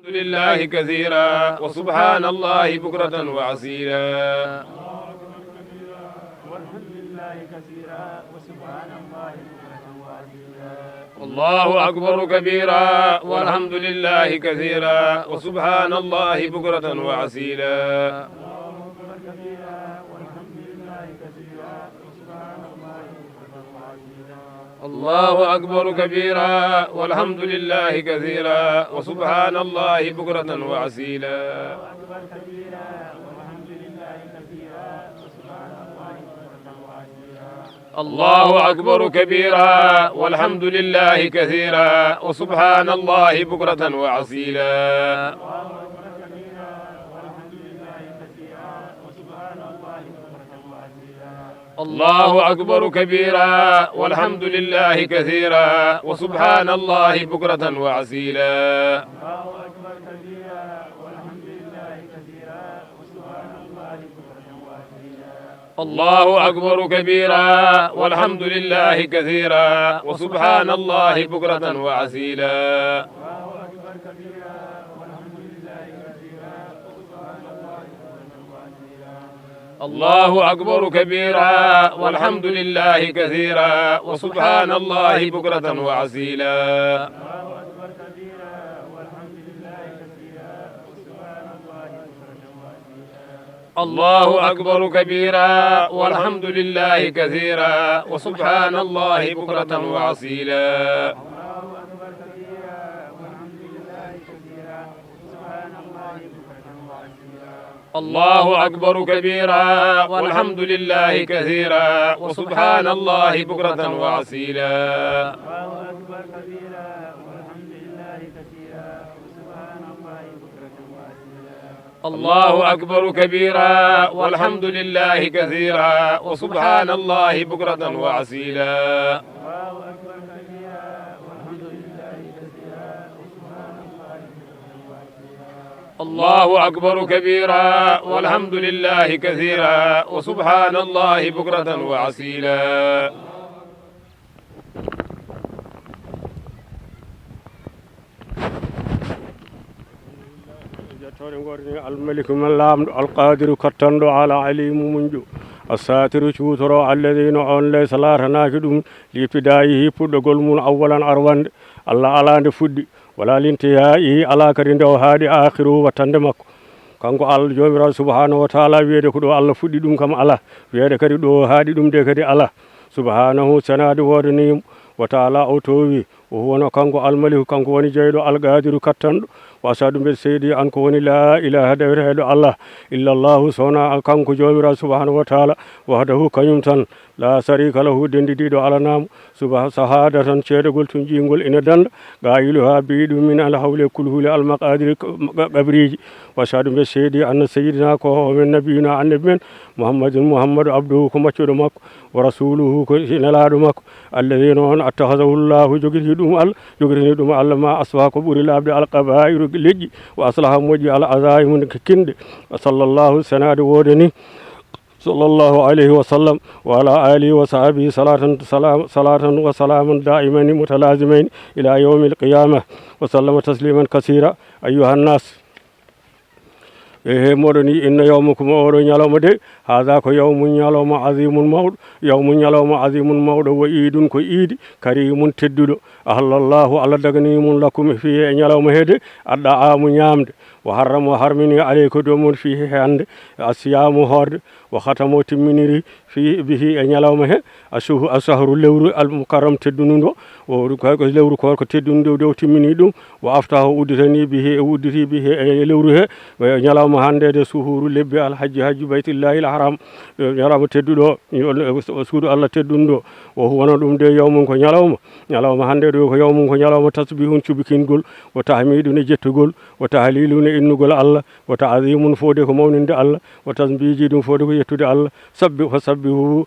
لله كثيرا وسبحان الله بكرة وأصيلا. والحمد لله كثيرا وسبحان الله بكرة وأصيلا. الله أكبر كبيرا والحمد لله كثيرا وسبحان الله بكرة وأصيلا. الله أكبر كبيرا والحمد لله كثيرا وسبحان الله بكرة وأصيلا. الله أكبر كبيرا والحمد لله كثيرا وسبحان الله بكرة وأصيلا. الله أكبر كبيرا والحمد لله كثيرا وسبحان الله بكرة وأصيلا. الله أكبر كبيرا والحمد لله كثيرا وسبحان الله بكرة وأصيلا. الله أكبر كبيرا والحمد لله كثيرا وسبحان الله بكرة وأصيلا. الله أكبر كبيرا والحمد لله كثيرا وسبحان الله بكرة وأصيلا. الله أكبر كبيرا والحمد لله كثيرا وسبحان الله بكرة وأصيلا. الله أكبر كبيرا والحمد لله كثيرا وسبحان الله بكرة وأصيلا. الله أكبر كبيرا والحمد لله كثيرا وسبحان الله بكرة وأصيلا. الملك من لام القادر كتندو على عليم منجو الساتر شوترو الذين أن ليس لا تناكدون لابتدائه فدقل من أولا أروان الله على فد ولا لانتهائه على كرند وهادي آخره وتندمك kanko Allah jomirawo subhanahu wa ta'ala wiide ko ɗo Allah fuɗɗi ɗum kam ala wiide kadi ɗo haaɗi ɗum de kadi ala subhanahu sanade wodanimo wa ta'ala o towi o wona kanko almaliku kanko woni jeyɗo algadiru kattanɗo wasadu mbeɗa seedi an ko woni la ilaha dawireɗo Allah illallahu sowna kanko jomirawo subhanahu wa ta'ala wahdahu kañum tan la sarika lahu dendidiɗo alanamo suba sahada tan ceedegol tun ƴingol ina danda gayiluha biɗum min alhawle kulhule almaqadiri gabriji wasadu mbeɗa seedi anna sayidina ko men nabiyuna annabi men muhammadou abduhu ko maccuɗo makko wa rasuluhu ko nelaɗo makko alladina on attahasahu llahu jogirini ɗum Allah ma aswa ko ɓuuri labde alqabairu leƴƴi wa aslaha moƴƴi ala azayi mum kinde sallllahu sanade wodani sallallahu alayhi wa sallam wa ala alihi wa sahbihi salatan wa salaman daimaini mutalazimaini ila yawmi alqiyamah wa sallama tasliman kasira ayuha nnas moɗon yi inna yawmukum oɗo ñalawma de hada ko yawmu ñalawma azimun mawɗo yawmu ñalawma azimun mawɗo wo iidun ko iidi karimun tedduɗo ahallallahu allah daganimum lakum fihi e ñalawma hede adɗa amu ñamde wa harramo harmini aleyko domon fihi hande asiyamu horde wa hatamo timminiri fi bihi e ñalawma he asahru lewru almukarram teddunudo o ko lewru ko teddunudo dow timmini ɗum wa aftahu udditani bihi e udditi bihi e lewru he ñalawma handede suhuru lebbi alhajji baytillahi alharam ñalawma tedduɗo suudu Allah teddunɗo o wona ɗum de yawmum ko ñalawma handede ko yawmum ko ñalawma tasbihun cubikingol wa tahmidun e jettugol wa tahlilun e innugol Allah wa ta'zimun fode ko mawninde Allah wa tasbiji ɗum fode ko yettude Allah sabbihu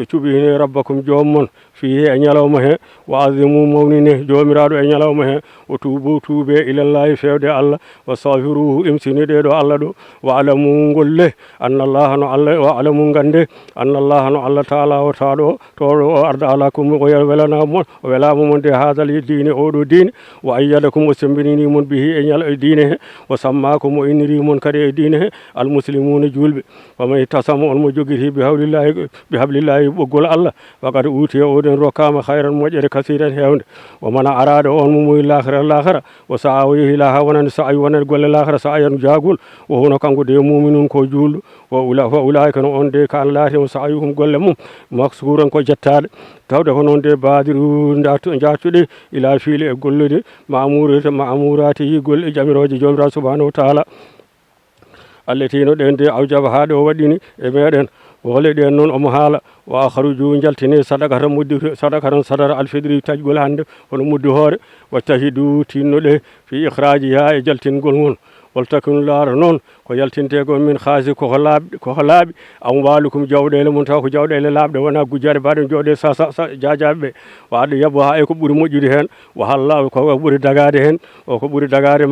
cubihine rabbakum jommon fihi e ñalawma he wa azimu mawnine jomiraɗo e ñalawma he o tuubu tuube ilallahi fewde Allah wa staghfiruhu imsinide ɗo Allah ɗo wa alamu golle annallaha no Allah wa alamu gande annallaha no Allah taala o taɗo toɗo o arda alakum o welanamon o welama mon de hadal dine oɗo dine wa ayyadakum o sembinimon bihi e ñal e dine he o sammakum o innirimon kadi e dine he almuslimuna julɓe famay tasamo on mo joguiti bihablillahi ɓoggol Allah wakad uti oɗen rokkama hayran moƴƴere kasiren hewde o mana arade on mo moyi lahara o sa o yeehi laha wonande sa ayi wonande golle lahara sa ayanu jagol o hono kanko de muminun ko julɗo wa ulaika no on de ka an laatimo sa ayuhum golle mum maksuran ko jettade tawde ko noon de baadiru jattuɗe ila fiili e gollude mamurati yi golle jamiroje jomiraɗo subhanahu wa taala alletino ɗen de awjaba haade o waɗini e meɗen wole ɗen noon omo haala wa akharuju jaltine sadaka tan muddi sadaka tan sadara alfidri tajgol hande hono muddi hoore wattahidu tinnoɗe fi ikhrajiha e jaltingol ngol waltakun laara noon ko yaltintego min haasi koko laaɓi amwalukum jawɗele mum taw ko jawɗele laaɓɗe wona gujjade mbaɗen jooɗe jajaɓeɓe waɗa yabo ha e ko ɓuuri moƴƴude hen wa halla ko ɓuuri dagade hen o ko ɓuuri dagade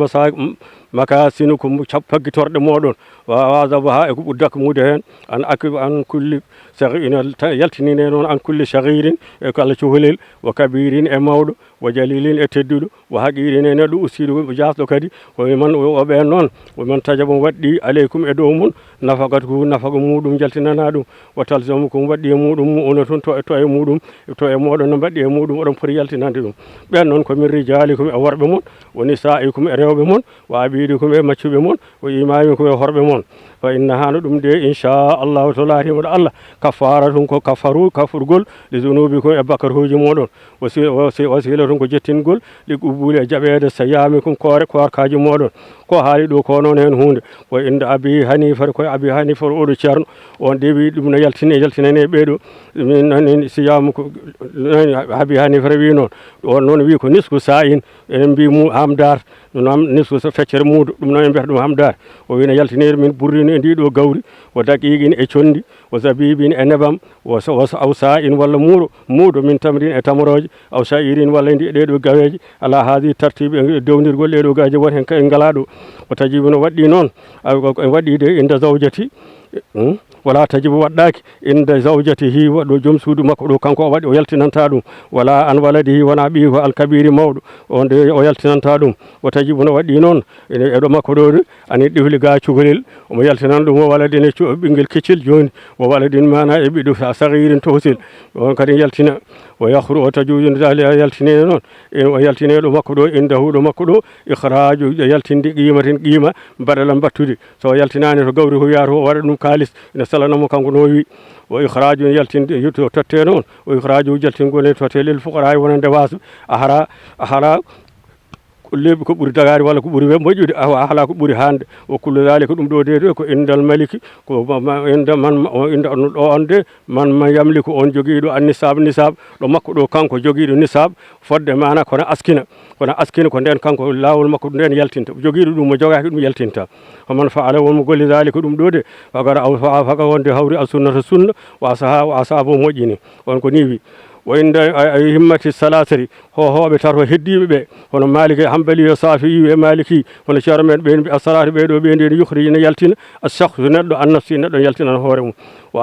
maka sino ko paggitorɗe moɗon wasabo ha e ko ɓuuri dakmude hen an kulli ina yaltinine noon an kulli sahirin e ko Allah cohlel wa kabirin e mawɗo wa jalilin e tedduɗo wa haqirin e neɗɗo ustiɗo jasɗo kadi koyeman oɓen noon woman tajabo waɗɗi aleykum e dow mum nafagat ko nafaga muɗum jaltinana ɗum wa talzamukum waɗɗi e muɗum ono toon to e muɗum to e moɗon no mbaɗɗi e muɗum oɗon poti yaltinande ɗum ɓen noon komin rijalikum e worɓe mon wo nisaikum e rewɓe mon wa abidikum e maccuɓe mon wo imamikum e horɓe mon fa inna hano ɗum de inchallahu to laatimoɗo Allah kaffara tum ko kafurgol li zunubikum e bakaruji moɗon wasila tum ko jettingol ɗi ubbuli e jaɓede so yamikum korkaji moɗon ko haali ɗo ko noon hen hunde ko inde abi hanifa koye abi hanifa oɗo ceerno on dewi ɗum no yaltinane ɓeɗo min siyamu ko abi hanifa wi noon on noon wi ko nisku sa in enen mbi mu hamdar ɗum nisku so feccere muudo ɗum noon en mbiyata ɗum hamdar o wino yaltinede min burrino e ndiɗo gawri o daqiqin e condi o zabibin e nebam aw sa in walla muuɗo min tamrin e tamoroje aw sa'irin walla ɗeɗo gaweje ala haadi tartibe downirgol ɗeɗo gaweje won hen en ngala ɗo o tajibi no waɗɗi noon waɗide inde zawjati wala tajibu waɗɗaki inde zawjatihi waɗo joom suudu makko ɗo kanko o waɗi o yaltinanta ɗum wala an waladihi wona ɓi ko alkabiri mawɗo on de o yaltinanta ɗum o tajibu no waɗɗi noon eɗo makko ɗo de ani ɗifli ga cukalel omo yaltinan ɗum o waladine ɓinguel keccel joni o waladin mana e ɓiɗo sahirin tosel on kadi yaltina o yahru o tajuji dali yaltinene noon o yaltineɗo makko ɗo indahuɗo makko ɗo ikhraju yaltinde qima mbaɗala battude so yaltinani to gawri ko wiyata o waɗa ɗum kalis ene salanamo kanko no wi o ikhraju yaltinde yutto totte noon o ikhraju jaltingol e totte lel fuqara wonande wasɓe a hara lebbi ko ɓuuri dagari walla ko ɓuuri moƴƴude haala ko ɓuuri hande o kullu dhalika ɗum ɗo de ko indal maliki ko inde ɗo on de man yamliku on joguiɗo an nisab ɗo makko ɗo kanko joguiɗo nisab fodde mana kono askina ko nden kanko lawol makko nden yaltinta joguiɗo ɗum mo jogaki ɗum yaltinta homan faala wonmo golli dhalika ɗum ɗo de faga wonde hawri sunnata sunna wa asabo moƴƴini on ko ni wi o inde himmati salasari hohoɓe tato heddiɓe ɓe hono maliki hambali yo safi e maliki hono ceero men ɓe mbi asalatu ɓeɗo ɓe ndi yuhri ne yaltina asahsu neɗɗo annafsi neɗɗo yaltinan hoore mum o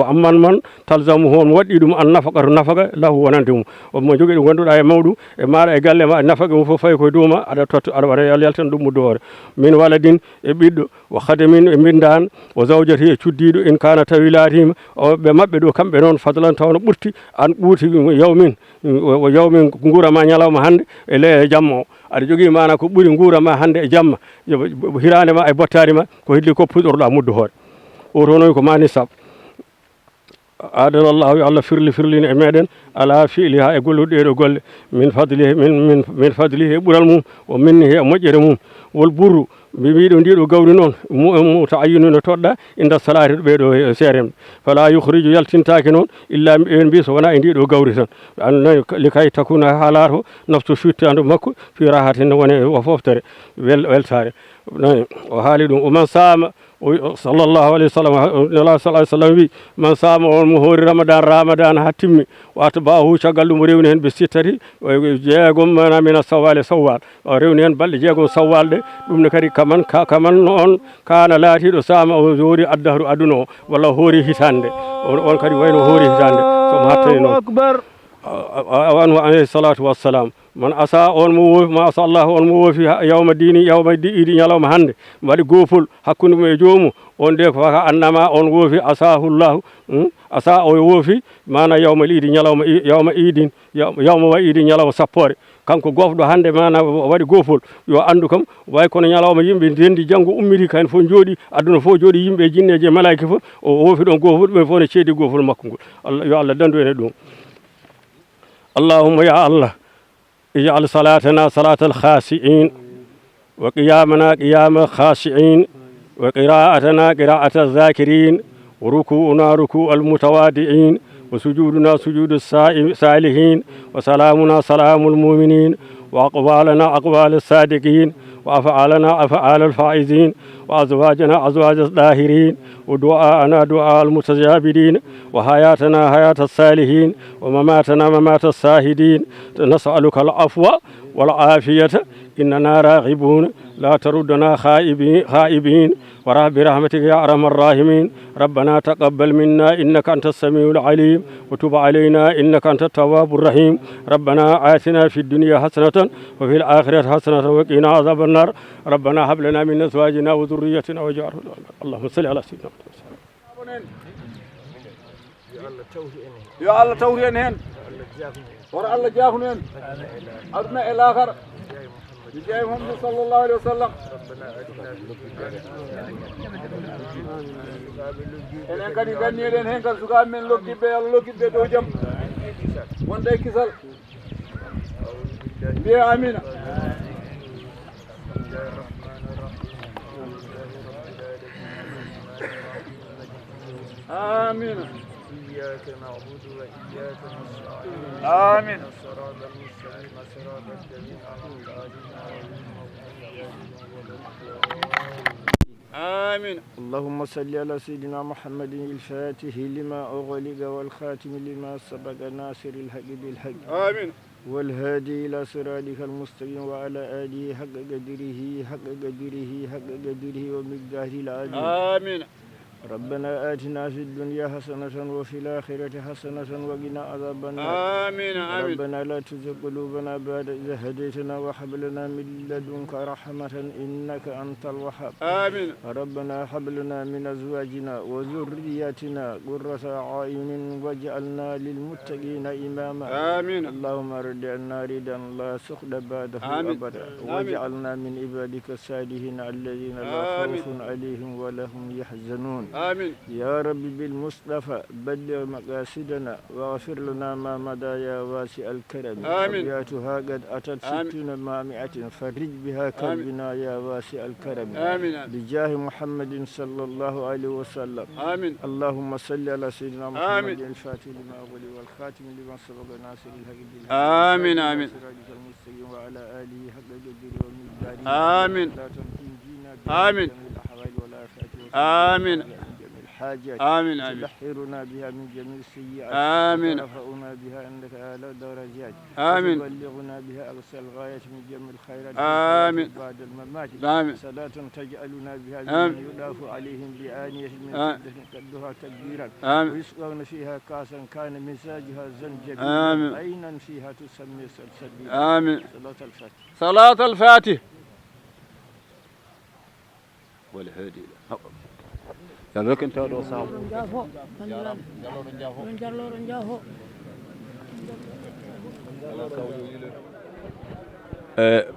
amman man talzamu hon waɗɗi ɗum an nafaga lahu wonande mum omo jogui ɗo gonduɗa e mawɗum e maɗa e galle ma nafaga mum fof fayi koye douma aɗa totta aɗa waɗa yaltina ɗum muddo hoore min waladin e ɓiɗɗo o hadamin e mbindan o zawjati e cuddiɗo in kana tawi laatima ɓe mabɓe ɗo kamɓe noon fadlan tawno ɓurti an ɓuuti yawmin guurama ñalawma hande e le jamma o aɗa jogui mana ko ɓuuri guurama hande e jamma hirande ma e bottari ma ko heddi ko puɗɗorɗa muddo hoore o to noon ko mani sab adanallahu yo Allah firlini e meɗen ala fiili ha e golluɗo ɗeɗo golle min fadlihi e ɓuural mum o minnihi e moƴƴere mum wol burru mbiɗo ndiɗo gawri noon mu to ayinu no toɗɗa inda salati ɗo ɓeɗo seeremɓe fala yuhriju yaltintaki noon illa en mbi so wona e ndiɗo gawri tan annayi likay takuna haala to naftu fittando makko fi rahatin wone o foftere weltare nayi o haali ɗum oman sama sallllahu alayhi wa sallam nela sa sallam wi man sama on mo hoori ramadan ha timmi wata bahu caggal ɗum rewni hen ɓe sittati jeegom mana mina sawwal sawwal o rewni hen balɗe jeegom sawwal ɗe ɗum ne kadi kaman on kana laatiɗo sama o hoori addahru aduna o walla hoori hitande on kadi wayno hoori hitande somo hattani noon anhu alayhi salatu wassalam man asa on mo woofi ma asa Allah on mo woofi yawma idi ñalawma hande waɗi gopol hakkude mum e joomum on de ko faka annama on woofi asahullahu asa o woofi mana yawma idi ñalawma yawma idin yawma wa idi ñalawma sappore kanko gofɗo hande mana waɗi gopol yo andu kam way kono ñalawma yimɓe dendi janggo ummiti kayen fof jooɗi aduna fof jooɗi yimɓe jinneje malaika fof o woofi ɗon gopol ɓe fof ne ceedi gopol makko ngol Allah yo Allah dandu ene ɗum اللهم يا الله اجعل صلاتنا صلاة الخاشعين وقيامنا قيام الخاشعين وقراءتنا قراءة الذاكرين وركوعنا ركوع المتواضعين وسجودنا سجود الصالحين وسلامنا سلام المؤمنين وأقوالنا أقوال الصادقين وأفعالنا أفعال الفائزين وأزواجنا أزواج الطاهرين ودعاءنا دعاء المتجابرين وحياتنا حياة الصالحين ومماتنا ممات الصاهدين نسألك العفو والعافية إننا راغبون لا تردنا خائبين ورحم برحمتك يا أرحم الراحمين ربنا تقبل منا إنك أنت السميع العليم وتب علينا إنك أنت التواب الرحيم ربنا آتنا في الدنيا حسنة وفي الآخرة حسنة وقنا عذاب النار ربنا هب لنا من أزواجنا وذريتنا واجعلنا اللهم صل على سيدنا محمد يا الله تورين هن ورا الله جاهن هن أدنى الآخر بجاه محمد صلى الله عليه وسلم enen kadi ganniɗen hen kal sukaɓe men lokkiɓe Allah lokkiɓe dow jaam wonde kisal mbiye amina آمين إياك نعبد وإياك نستعين آمين الصراط المستقيم صراط الذين أنعمت عليهم آمين اللهم صل على سيدنا محمد الفاتح لما أغلق والخاتم لما سبق ناصر الحق بالحق آمين والهادي إلى صراطك المستقيم وعلى آله حق قدره ومقداره العظيم آمين ربنا آتنا في الدنيا حسنة وفي الآخرة حسنة وقنا عذاب النار آمين آمين ربنا لا تزغ قلوبنا بعد إذ هديتنا وهب لنا من لدنك رحمة إنك أنت الوهاب آمين ربنا هب لنا من أزواجنا وذرياتنا قرة أعين واجعلنا للمتقين إماما آمين اللهم رد عنا ردا لا سخط بعده أبدا واجعلنا من عبادك الصالحين الذين لا خوف عليهم ولا هم يحزنون آمين يا رب بالمصطفى بلغ مقاصدنا واغفر لنا ما مضى يا واسع الكرم آمين أبياتها قد أتت 60 مع 100 فرج بها كربنا يا واسع الكرم آمين بجاه محمد صلى الله عليه وسلم آمين اللهم صل على سيدنا محمد الفاتح لما أغلق والخاتم لما سبق ناصر الحق بالحق آمين آمين وعلى آله حق قدره ومقداره آمين لا تنجينا آمين آمين الحاجات آمين تبحرنا بها من جميع السيئات آمين ترفعنا بها عندك أعلى درجات آمين تبلغنا بها أقصى الغاية من جميع الخيرات آمين بعد الممات آمين صلاة تجعلنا بها من يضاف عليهم بآنية من فضة قدها تكبيرا ويسقون فيها كاسا كان مزاجها زنجبيلا آمين عينا فيها تسمى سلسبيلا آمين صلاة الفاتح صلاة الفاتح والهادي yalla ken tawɗo saw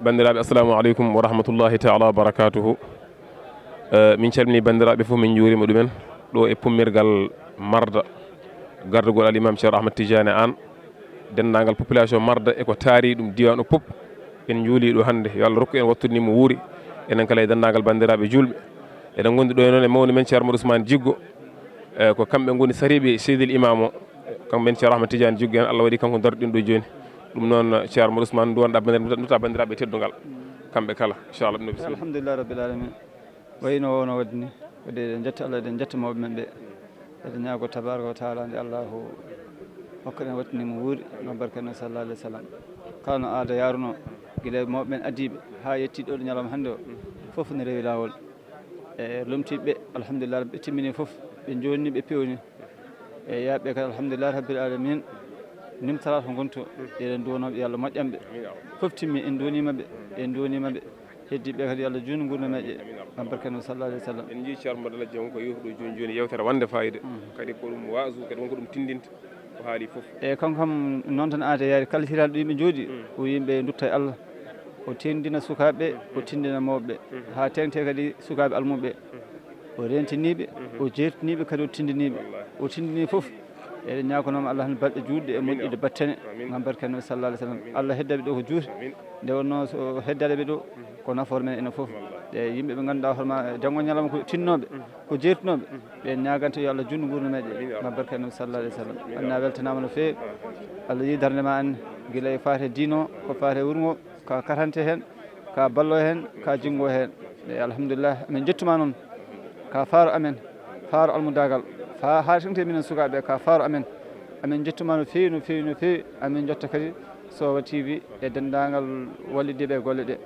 bandiraɓe assalamu aleykum wa rahmatullahi taala wa barakatuhu min calmini bandiraɓe fof min juurima ɗumen ɗo e pummirgal marda gardugol al imam ceerno ahmad tidiane an dendagal population marda eko taari ɗum diwan o pop en juuli ɗo hannde yo Allah rokku en wattudnimo wuuri enen kala e dendagal bandiraɓe julɓe eɗen gondi ɗo noon e mawni men ceerno Ousmane Jiggo ko kamɓe goni sariɓe seydil imam o kamɓe men ceerno ahmad tidiane Jiggo en Allah waɗi kanko darɗin ɗo joni ɗum noon ceerno Ousmane duwanɗa nutta bandiraɓe teddugal kamɓe kala inchallah ɗum no bisimilla alhamdulillah rabbil alamin wayno wono waddini wadde eɗen jetta Allah eɗen jetta mawɓe men ɓe eɗen ñaago tabaraka wa taala nde allahu hokka ɗen wattinimo wuuri no barke nabi sallallah alih w sallam kala no aada yaruno guila mawɓe men adiɓe ha yetti ɗo ɗo ñalawma hannde o fof ne rewi lawol e lomtiɓe ɓe alhamdulillah ɓe timmini fof ɓe jonni ɓe pewni e yaaɓe kadi alhamdulillah rabbil alamin nimtara ko gonto eɗen duwanoɓe yo Allah moƴƴanɓe fof timmi en dunimaɓe heddiɓe kadi yo Allah juutnu gurnameje gam barke nabi sallallah alih w sallam en jii ceerno mbaɗa lajja wonko yewtuɗo joni joni yewtere wande fayida kadi ko ɗum wasu kadi wonko ɗum tindinta ko haali fof e kanko kam noon tan aada yaari kala hitaɗo yimɓe jooɗi o yimɓe dutta e Allah o tendina sukaɓe o tindina mawɓe ha tengte kadi sukaɓe almuɓe o rentiniɓe o jertiniɓe kadi o tindini foof eɗen ñagonoma Allah han balɗe juutɗe e moƴƴude battane gam barke nabi sallallah alih w sallam Allah heddaɓe ɗo ko juuti nde wonno so heddaɗeɓe ɗo ko nafoore men enen foof e yimɓe ɓe ganduɗa horma janggo ñalawma ko tinnoɓe ko jertinoɓe ɓe ñaganta yo Allah junnu gurnameje gam barke nabi sallallah alih w sallam anna weltanama no fewi Allah yi darde ma an guila e fate diino ko fate wuuro ka katante hen ka ballo hen ka jinggo hen e alhamdulillah amin jettuma noon ka faaro amen faaro almudagal ha tengte minen sukaɓe ka faaro amin jettuma no fewi no fewi no fewi amin jotta kadi Sowa TV e dendagal wallidiɓe e golle ɗe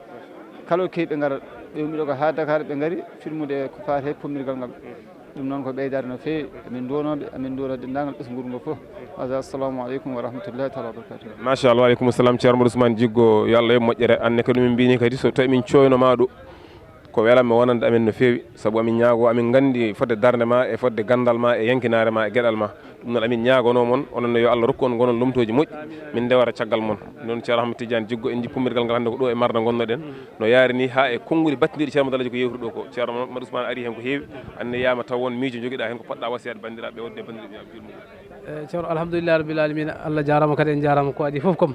kala keeɓe gara ɓe ummiɗo ko ha Dakar ɓe gari filmude ko fate pommirgal ngal ɗum noon ko ɓeydare no fewi amin duwanoɓe amin duwano dendagal ɓesguru ngo foof wasa assalamu aleykum wa rahmatullahi taala wa barakatuh machallah waleykum salam ceerno Modou Ousmane Djiggo yo Allah yo moƴƴere anne ko ɗumin mbini kadi so tawi min coynoma ɗo ko welanmi wonande amen no fewi saabu amin ñaago amin gandi fodde darde ma e fodde gandal ma e yankinare ma e gueɗal ma ɗum noon amin ñagono moon onon yo Allah rokku on gonon lomtoji moƴƴi min ndewara caggal moon noon ceerno Ahmed Tidiane Djiggo en jippummirgal ngal hannde ko ɗo e marda gonnoɗen no yaari ni ha e konnguli battidiɗi ceerno Madalaji ko yewtude ɗo ko ceerno Modou Ousmane ari hen ko heewi anne yama taw won miijo joguiɗa hen ko poɗɗa wasiyade bandiraɓe wonde bandiraɓe ceerno alhamdulillah rabbil alamin Allah jarama kadi en jarama ko adi foof comme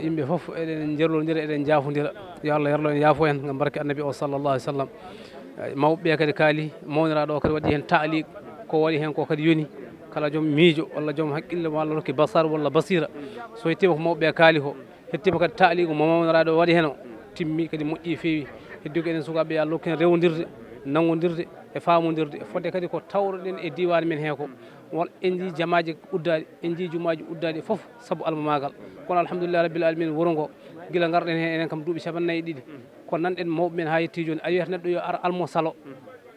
yimɓe fof eɗen jerlodira eɗen jafodira yo Allah yerlo en yaafo en gam barke annabi o sallllahu alih w sallam mawɓe kadi kaali mawniraɗo o kadi waɗi hen taaliq ko waɗi hen ko kadi yoni kala joom miijo walla joom haqqille walla rokki basar walla basira so hettima ko mawɓe kaali ko hettima kadi taaliq mo mawniraɗo o waɗi hen o timmi kadi moƴƴi fewi heddi ko enen sukaɓe yo Allah rokku en rewdirde nangodirde e famodirde fodde kadi ko tawroɗen e diwan men he ko won en ji jamaji uddaɗi en ji jumaji uddaɗi foof saabu alma magal kono alhamdulillah rabbil alamin wuuro ngo guila garɗen hen enen kam duuɓi 42 ko nanɗen mawɓe men ha yetti joni a wiyata neɗɗo yo ar almo salo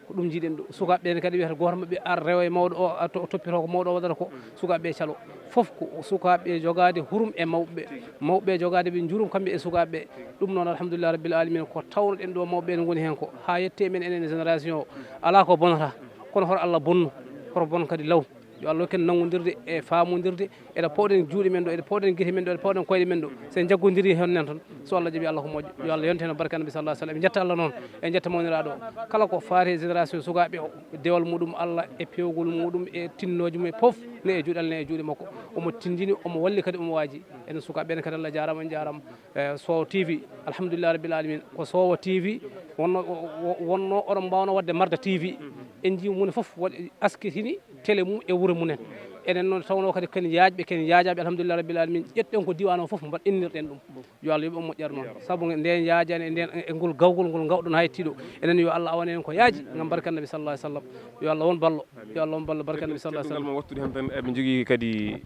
ko ɗum jiiɗen ɗo sukaɓe ne kadi wiyata goto mabɓe ar rewa e mawɗo o toppito ko mawɗo o waɗata ko sukaɓe calo foof ko sukaɓe jogade hurum e mawɓe jogade ɓe juurum kamɓe e sukaɓe ɗum noon alhamdulillah rabbil alamin ko tawnoɗen ɗo mawɓe ne goni hen ko ha yette men enen génération o ala ko bonata kono hoto Allah bonnu hoto bon kadi law yo Allah ken nangodirde e famodirde eɗa pawɗen juuɗe men ɗo eɗa pawɗen guite men ɗo eɗa pawɗen koyɗe men ɗo sen jaggodiri honnen toon so Allah jaaɓi Allah ko moƴƴo yo Allah yonte hen barka nabi sallallahu alih w sallam en jetta Allah noon en jetta mawniraɗo o kala ko faati génération sukaɓe o dewal muɗum Allah e pewgol muɗum e tinnoji mum foof ne e juuɗe Allah ne e juuɗe makko omo tindini omo walli kadi omo waaji enen sukaɓe ene kadi Allah jarama en jarama Sowa TV alhamdulillah rabbil alamin ko Sowa TV wonno oɗon mbawno wadde Marda TV en jii mune foof waɗi askitini télé mum e wuuro mumen enen noon tawno kadi ken yaajɓe ken yaajaɓe alhamdulillah rabbil alamin ƴetten ko diwan o foof mbaɗ innirɗen ɗum yo Allah yoɓe moƴƴere noon saabu nden yaajani e nden e ngol gawgol ngol gawɗon ha yettiɗo enen yo Allah awan en ko yaaji gam barka nabi sallallahu alih w sallam yo Allah won ballo yo Allah won ballo barka nabi sallallahu alih w sallam wattude hen tan eɓe jogui kadi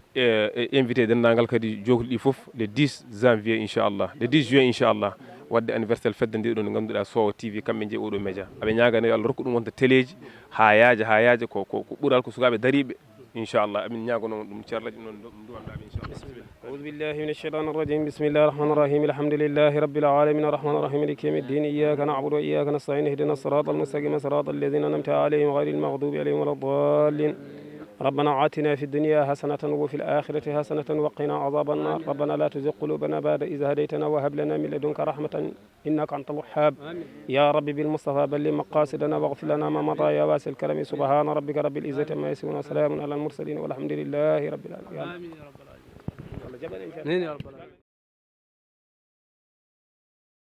invité dendagal kadi jokli ɗi foof le 10 janvier inchallah le 10 juin inchallah wadde anniversaire fedde nde ɗo nde ganduɗa Sowa TV kamɓe jeeyi oɗo média aɓe ñagane yo Allah rokku ɗum wonta téléji ha yaaja ko ɓuural ko sukaɓe dariɓe inchallah amin ñagono ɗum ceerlaji noon duwanɗaɓe inchallah أعوذ بالله من الشيطان الرجيم بسم الله الرحمن الرحيم الحمد لله رب العالمين الرحمن الرحيم مالك يوم الدين إياك نعبد وإياك نستعين اهدنا الصراط المستقيم صراط الذين أنعمت عليهم غير المغضوب عليهم ولا الضالين ربنا آتنا في الدنيا حسنة وفي الآخرة حسنة وقنا عذاب النار ربنا لا تزغ قلوبنا بعد إذ هديتنا وهب لنا من لدنك رحمة إنك أنت الوهاب يا رب بالمصطفى بلغ مقاصدنا واغفر لنا ما مضى يا واسع الكرم سبحان ربك رب العزة عما يصفون وسلام على المرسلين والحمد لله رب العالمين. آمين يا رب العالمين.